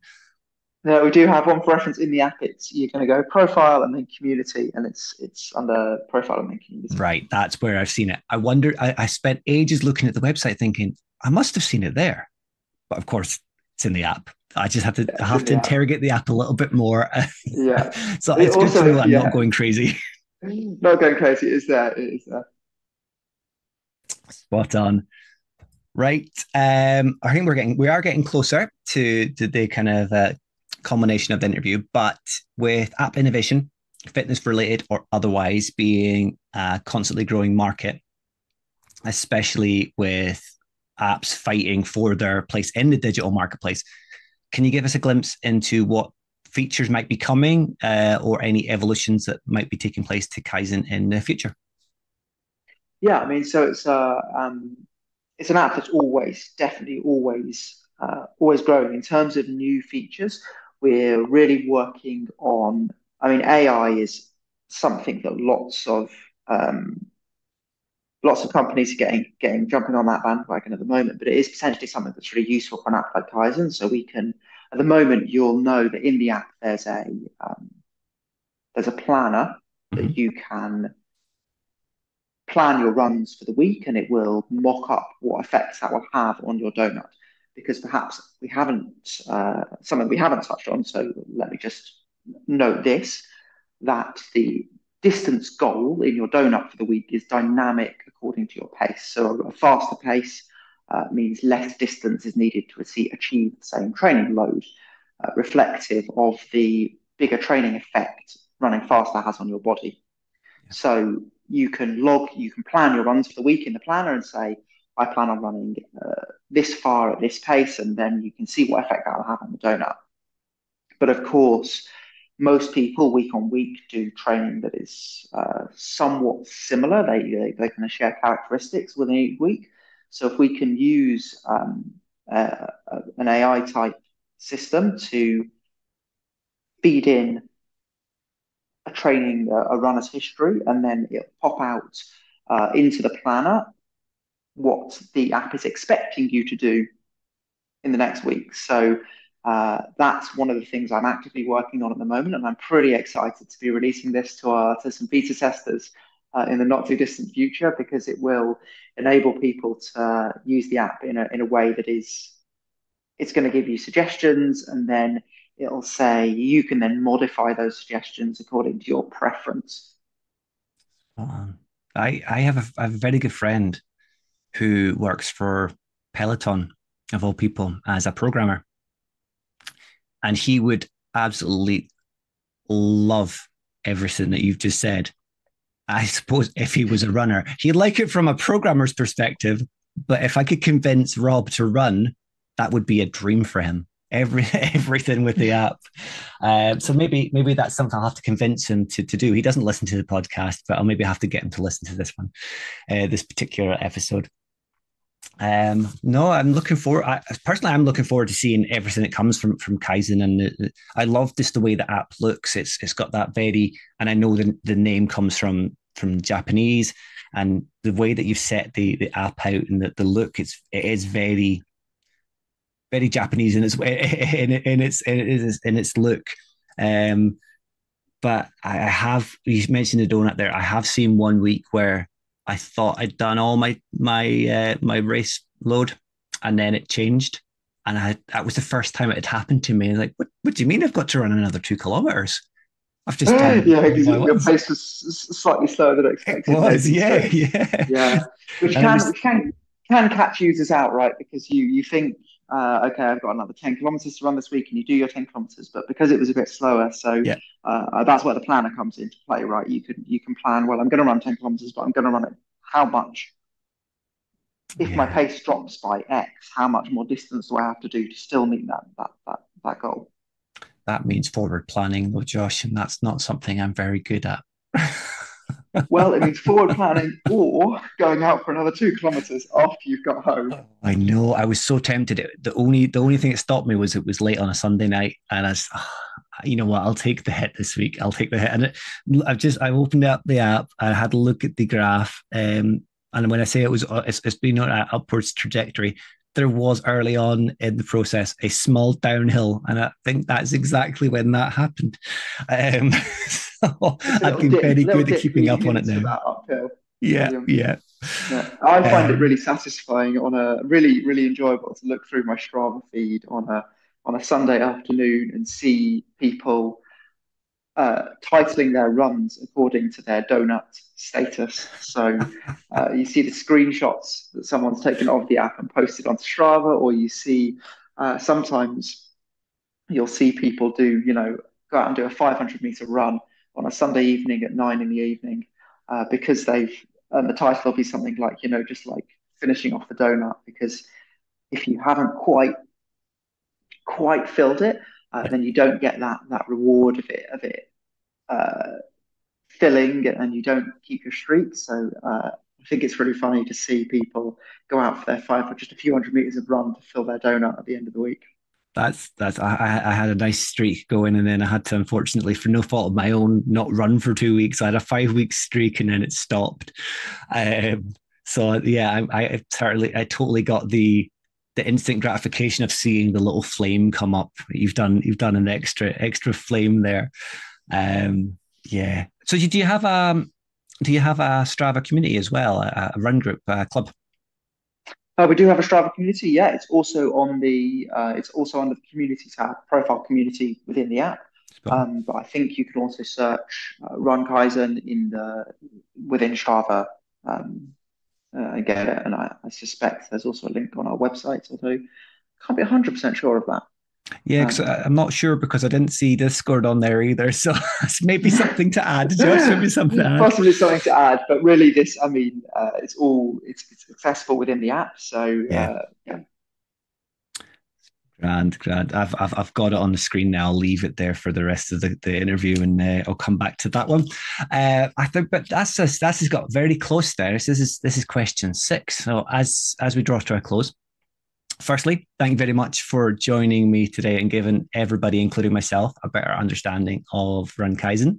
no, we do have one for reference in the app. It's you're going to go profile and then community, and it's under profile and then community. Right, that's where I've seen it. I wonder. I spent ages looking at the website, thinking I must have seen it there, but of course it's in the app. Yeah, I it's have in to the app. interrogate the app a little bit more. Yeah. So It it's good to also, know I'm not yeah, going crazy. not going crazy. It is there. It is there. Spot on. Right. I think we are getting closer to the kind of culmination of the interview, but with app innovation, fitness related or otherwise, being a constantly growing market, especially with apps fighting for their place in the digital marketplace. Can you give us a glimpse into what features might be coming or any evolutions that might be taking place to Kaizen in the future? Yeah, I mean, so it's an app that's definitely always growing in terms of new features. We're really working on. I mean, AI is something that lots of companies are getting jumping on that bandwagon at the moment, but it is potentially something that's really useful for an app like Kaizen. So we can, at the moment, you'll know that in the app there's a planner that Mm-hmm. you can plan your runs for the week, and it will mock up what effects that will have on your donut. Because perhaps we haven't something we haven't touched on. So let me just note this: that the distance goal in your donut for the week is dynamic according to your pace. So a faster pace means less distance is needed to achieve the same training load, reflective of the bigger training effect running faster has on your body. Yeah. So you can plan your runs for the week in the planner and say, I plan on running this far at this pace, and then you can see what effect that'll have on the donut. But of course, most people week on week do training that is somewhat similar. They kind of share characteristics within each week. So if we can use an AI type system to feed in a runner's history, and then it'll pop out into the planner what the app is expecting you to do in the next week. So that's one of the things I'm actively working on at the moment, and I'm pretty excited to be releasing this to some beta testers in the not too distant future, because it will enable people to use the app in a way that it's going to give you suggestions, and then it'll say you can then modify those suggestions according to your preference. Um, I have a very good friend who works for Peloton, of all people, as a programmer. And he would absolutely love everything that you've just said. I suppose if he was a runner, he'd like it from a programmer's perspective. But if I could convince Rob to run, that would be a dream for him. Everything with the app. So maybe that's something I'll have to convince him to do. He doesn't listen to the podcast, but I'll maybe have to get him to listen to this one, this particular episode. No, I'm looking forward. Personally, I'm looking forward to seeing everything that comes from Kaizen, and I love just the way the app looks. It's got that very, and I know the name comes from Japanese, and the way that you've set the app out and the look, it is very very Japanese in its in its look. Um, but I have, you mentioned the donut there. I have seen one week where I thought I'd done all my race load, and then it changed, and that was the first time it had happened to me. Like, what do you mean I've got to run another 2 kilometers? I've just done Yeah, all because my your ones. pace was slightly slower than It expected, was, maybe. yeah, So yeah, yeah, and it was, which can catch users out, right? Because you think, okay, I've got another 10 kilometers to run this week, and you do your 10 kilometers, but because it was a bit slower, so yeah, that's where the planner comes into play, right? You can plan, well, I'm going to run 10 kilometers, but I'm going to run it how much? If my yeah. pace drops by X, how much more distance do I have to do to still meet that goal? That means forward planning, though, Josh, and that's not something I'm very good at. Well, it means forward planning or going out for another 2 kilometers after you've got home. I know. I was so tempted. The only thing that stopped me was it was late on a Sunday night, and you know what? I'll take the hit this week. I'll take the hit, and I opened up the app. I had a look at the graph, and when I say it's been on an upwards trajectory. There was early on in the process a small downhill, and I think that's exactly when that happened. Um, so It's a I've been very little good at dip keeping up leading on it into now. that uphill. Yeah, Brilliant. yeah. Yeah, I find it Um, really satisfying on a really enjoyable to look through my Strava feed on a Sunday afternoon and see people titling their runs according to their donut status. So you see the screenshots that someone's taken of the app and posted onto Strava, or you see sometimes you'll see people go out and do a 500-meter run on a Sunday evening at 9 in the evening because and the title will be something like, just like finishing off the donut, because if you haven't quite filled it, yeah, then you don't get that reward of it uh, filling, and you don't keep your streak. So I think it's really funny to see people go out for their just a few hundred meters of run to fill their donut at the end of the week. that's I had a nice streak going, and then I had to, unfortunately, for no fault of my own, not run for 2 weeks. I had a 5 week streak, and then it stopped. So yeah, I totally got the instant gratification of seeing the little flame come up. You've done an extra flame there. Yeah. So do you have a Strava community as well, a run group, a club? We do have a Strava community. Yeah, it's also on the community tab, profile community within the app. But I think you can also search Run Kaizen within Strava and get it. And I suspect there's also a link on our website, although I can't be 100% sure of that. Yeah, because Um, I'm not sure because I didn't see Discord on there either. So it's maybe something to add. Josh, maybe something to add. Possibly something to add, but really, I mean, it's accessible within the app. So Yeah, yeah, grand, grand. I've got it on the screen now. I'll leave it there for the rest of the interview, and I'll come back to that one. I think, but that's has got very close there. This is question 6. So as we draw to a close. Firstly, thank you very much for joining me today and giving everybody, including myself, a better understanding of Run Kaizen.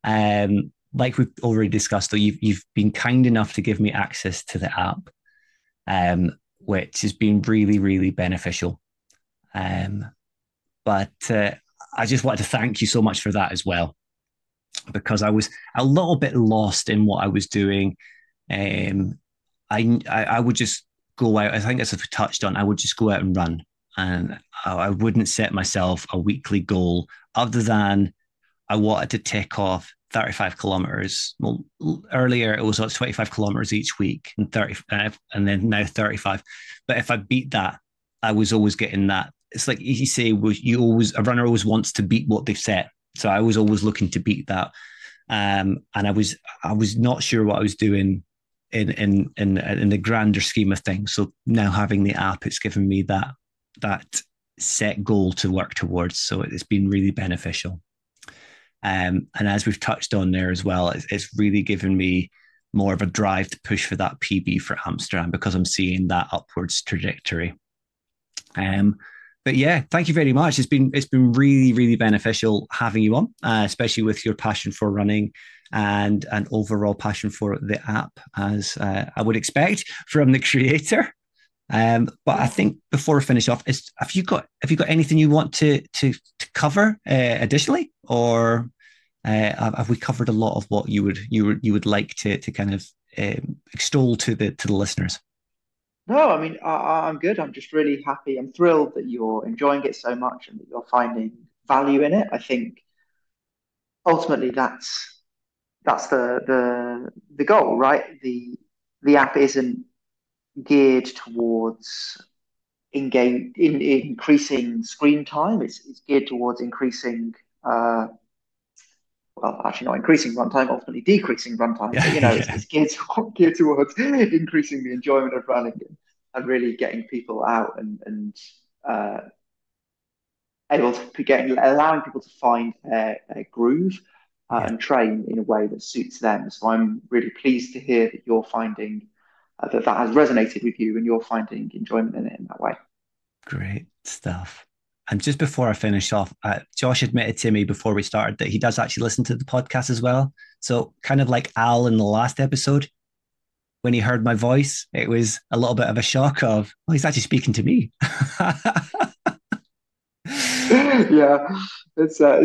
Like we've already discussed, though, you've been kind enough to give me access to the app, which has been really, really beneficial. But I just wanted to thank you so much for that as well, because I was a little bit lost in what I was doing. I would just go out. I think as I've touched on, I would just go out and run, and I wouldn't set myself a weekly goal other than I wanted to tick off 35 kilometers. Well, earlier it was 25 kilometers each week and 30, and then now 35. But if I beat that, I was always getting that. It's like you say, a runner always wants to beat what they've set. So I was always looking to beat that. And I was not sure what I was doing in the grander scheme of things. So now having the app, it's given me that set goal to work towards. So it's been really beneficial. And as we've touched on there as well, it's really given me more of a drive to push for that PB for Amsterdam because I'm seeing that upwards trajectory. But yeah, thank you very much. It's been really, really beneficial having you on, especially with your passion for running and an overall passion for the app, as I would expect from the creator. But I think before we finish off, have you got anything you want to cover additionally, or have we covered a lot of what you would like to kind of extol to the listeners? no, I mean, I'm good. I'm just really happy. I'm thrilled that you're enjoying it so much and that you're finding value in it. I think ultimately that's the goal, right? The app isn't geared towards increasing screen time. It's geared towards increasing well, actually not increasing runtime, ultimately decreasing runtime. But Yeah, it's geared towards increasing the enjoyment of running and really getting people out and uh, able to allowing people to find a groove yeah. and train in a way that suits them. So I'm really pleased to hear that you're finding that has resonated with you and you're finding enjoyment in it in that way. Great stuff. And just before I finish off, Josh admitted to me before we started that he does actually listen to the podcast as well. So, kind of like Al in the last episode, when he heard my voice, it was a little bit of a shock of, oh, he's actually speaking to me. Yeah, it's a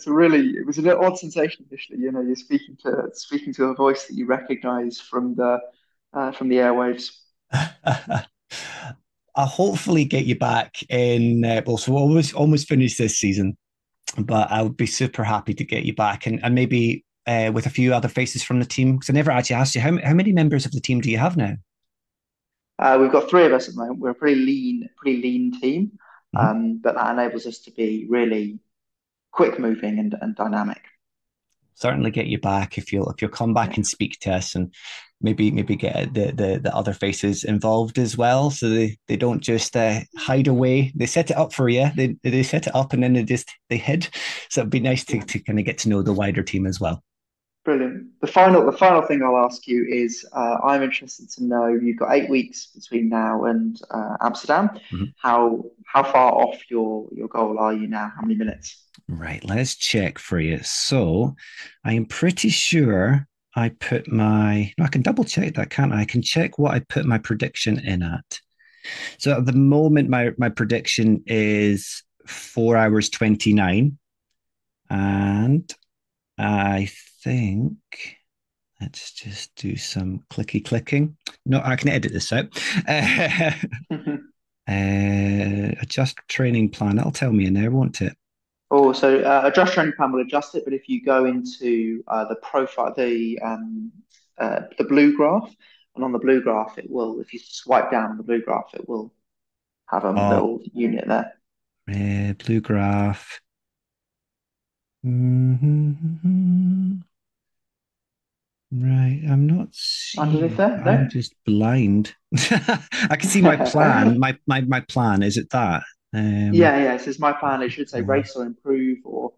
really it was an odd sensation initially. You're speaking to a voice that you recognise from the airwaves. I'll hopefully get you back in. Well, so we'll almost finish this season, but I would be super happy to get you back and maybe with a few other faces from the team. Because I never actually asked you how many members of the team do you have now? We've got three of us at the moment. We're a pretty lean team, Mhm. but that enables us to be really quick moving and dynamic. Certainly get you back if you'll come back Yeah. and speak to us and maybe get the other faces involved as well, so they don't just hide away. They set it up for you. They set it up and then they hid. So it'd be nice Yeah. to kind of get to know the wider team as well. Brilliant. The final thing I'll ask you is I'm interested to know you've got 8 weeks between now and Amsterdam. Mhm. How far off your goal are you now? How many minutes? Right, let's check for you. So I am pretty sure I put my, no, I can double check that, can't I? I can check what I put my prediction in at. So at the moment, my prediction is 4 hours 29. And I think, let's just do some clicky clicking. No, I can edit this out. Adjust training plan. That'll tell me in there, won't it? Oh, so a Just Training Plan will adjust it, but if you go into the profile, the blue graph, and on the blue graph, it will, if you swipe down on the blue graph, it will have a Oh, little unit there. blue graph. Mhm. Right, I'm not Underneath seeing. there? I'm No? just blind. I can see my plan. My plan. Is it that? Um, Yeah, it says my plan. It should say race or improve or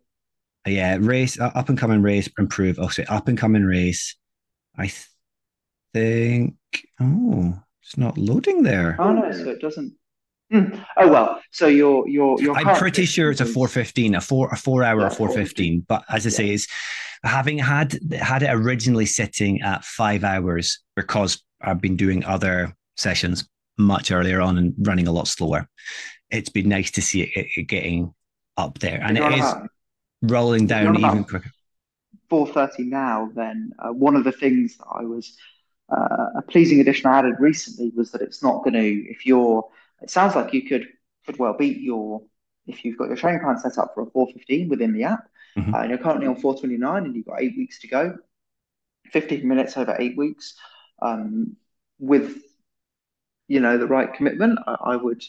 yeah, race, up and coming race, improve. I'll say up and coming race. I think. Oh, it's not loading there. oh no, so it doesn't. Hmm. Oh well, so your I'm current pretty sure fitting it's a is 4:15, a 4 hour yeah, 4:15. 4:15. But as I Yeah. say, is having had it originally sitting at 5 hours because I've been doing other sessions much earlier on and running a lot slower. It's been nice to see it getting up there, If and you're it on is about rolling if you're down on even about quicker. 4:30 now, then one of the things that I was a pleasing addition I added recently was that it's not going to if you're it sounds like you could well beat your if you've got your training plan set up for a 4:15 within the app Mhm. and you're currently on 4:29 and you've got 8 weeks to go, 15 minutes over 8 weeks, um, with the right commitment, I would.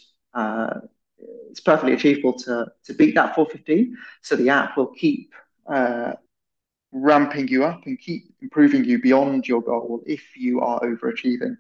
It's perfectly achievable to beat that 4:15. So the app will keep ramping you up and keep improving you beyond your goal if you are overachieving,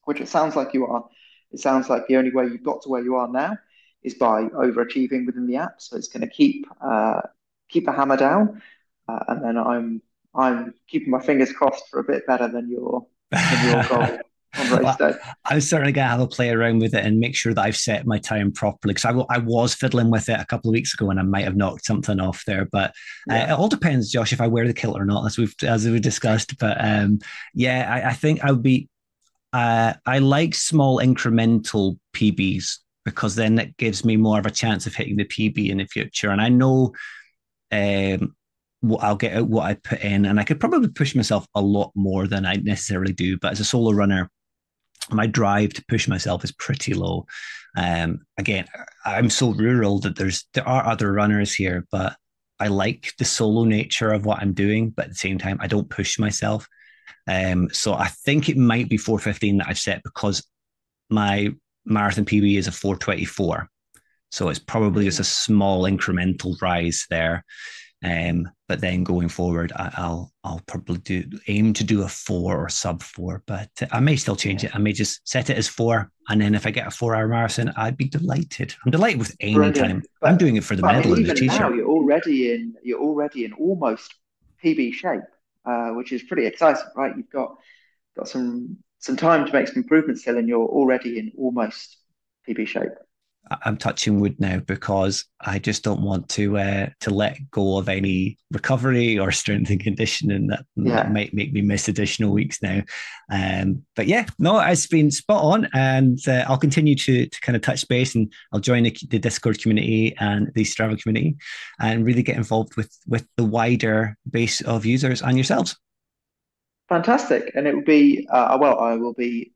which it sounds like you are. It sounds like the only way you've got to where you are now is by overachieving within the app. So it's going to keep the hammer down, and then I'm keeping my fingers crossed for a bit better than your goal on race Well, day. I'm certainly going to have a play around with it and make sure that I've set my time properly because I was fiddling with it a couple of weeks ago and I might have knocked something off there. But it Yeah, all depends, Josh, if I wear the kilt or not, as we discussed. But yeah, I think I would be. I like small incremental PBs because then it gives me more of a chance of hitting the PB in the future. And I know what I'll get out what I put in, and I could probably push myself a lot more than I necessarily do. But as a solo runner, my drive to push myself is pretty low. Again, I'm so rural that there are other runners here, but I like the solo nature of what I'm doing. But at the same time, I don't push myself. So I think it might be 4:15 that I've set because my marathon PB is a 4:24. So it's probably just a brilliant. small incremental rise there. But then going forward, I'll probably aim to do a 4 or sub 4, but I may still change Yeah, it. I may just set it as 4, and then if I get a 4 hour marathon, I'd be delighted. I'm delighted with any time. brilliant. I'm But doing it for the but I medal mean, or the even now t-shirt. you're already in almost PB shape, which is pretty exciting, right? You've got some time to make some improvements still, and you're already in almost PB shape. I'm touching wood now because I just don't want to let go of any recovery or strength and conditioning that Yeah, might make me miss additional weeks now. But yeah, no, it's been spot on, and I'll continue to kind of touch base, and I'll join the Discord community and the Strava community, and really get involved with the wider base of users and yourselves. fantastic. And it would be well, I will be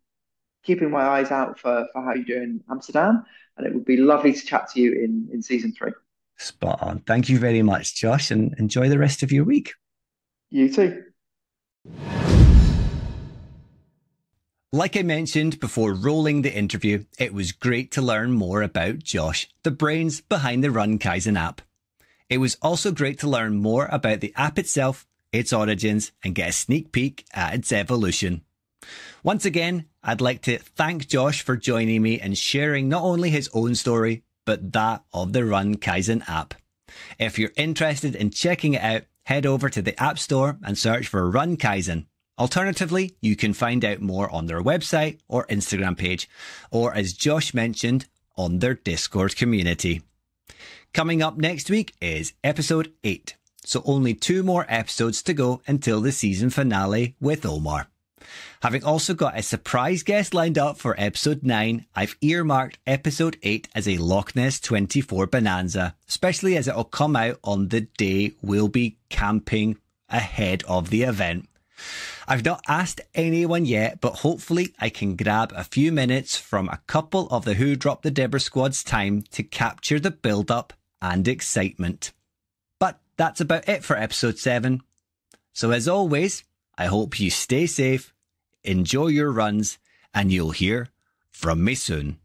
keeping my eyes out for how you do in Amsterdam, and it would be lovely to chat to you in season 3. Spot on. Thank you very much, Josh, and enjoy the rest of your week. You too. Like I mentioned before rolling the interview, it was great to learn more about Josh, the brains behind the Run Kaizen app. It was also great to learn more about the app itself, its origins, and get a sneak peek at its evolution. Once again, I'd like to thank Josh for joining me and sharing not only his own story, but that of the Run Kaizen app. If you're interested in checking it out, head over to the App Store and search for Run Kaizen. Alternatively, you can find out more on their website or Instagram page, or as Josh mentioned, on their Discord community. Coming up next week is episode 8, so only 2 more episodes to go until the season finale with Omar. Having also got a surprise guest lined up for episode 9, I've earmarked episode 8 as a Loch Ness 24 bonanza, especially as it will come out on the day we'll be camping ahead of the event. I've not asked anyone yet, but hopefully I can grab a few minutes from a couple of the Who Dropped the Debra squad's time to capture the build-up and excitement. that's about it for episode 7. So as always, I hope you stay safe, enjoy your runs, and you'll hear from me soon.